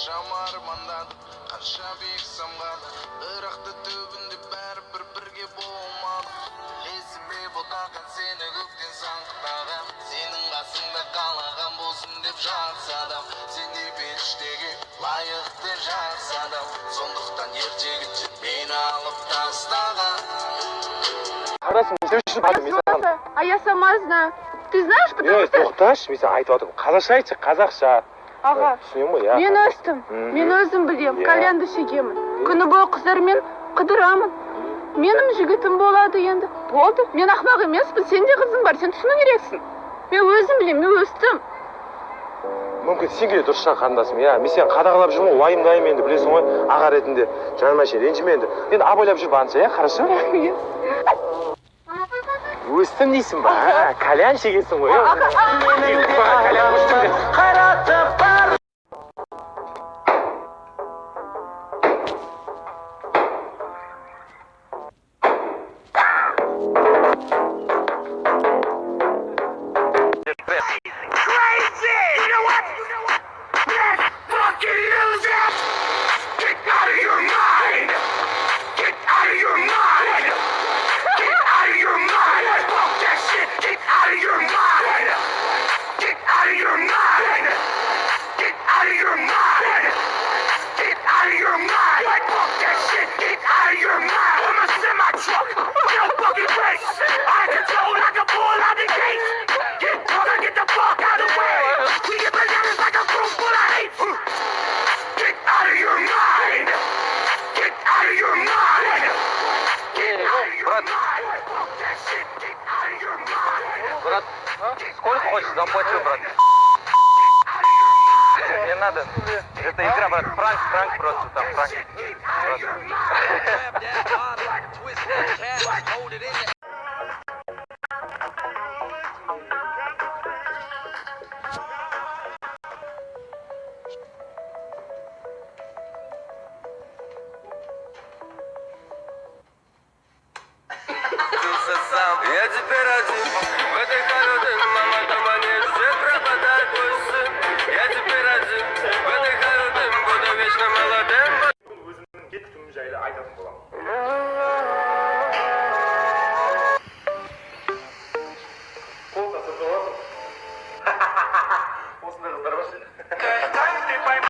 қаншама армандадым, қанша биік самғадым, бірақ түбінде бәрібір бірге болмадық. Білесің бе ботақан сені көктен саңғытаған, сенің қасыңда қалаған болсын деп жақсы адам, сенде періштеге лайықты жақсы адам, сондықтан ертегі мені алып тастаған. А я сама знаю. Ты знаешь, потому что... тоқташы, мен саған айтып отырмын. Қазақша айтшы, қазақша. Аға, түсінемін ғой, иә. мен өстім. Мен өзім білем, кальянды шегемін. Күні бойы қыздармен қыдырамын. Менің жігітім болады енді. Болды. Мен ақымақ емеспін. Сенде қызың бар. Сен түсіну керексің. Мен өзім білем, мен өстім. Мүмкін сенге де дұрыс шығар қарындасым, иә. Мен сені қадағалап жүрмін, уайымдаймын енді, білесің ғой, аға ретінде. Жаныма ше ренжіме енді. Енді абайлап жүр барынша, иә, хорошо? Өстім дейсің ба? Кальян шегесің ғой. Кальян өстім де. Қайратып бар. Брат, сколько хочешь, заплачу, брат. Не надо. Это игра, брат. Пранк просто там, пранк. Я теперь один в этой холодной, мама дома нет, все пропадай пусть сын. Я теперь один в этой холодной, буду вечно молодым. Өзімнің кеткім жайлы айтатын боламын.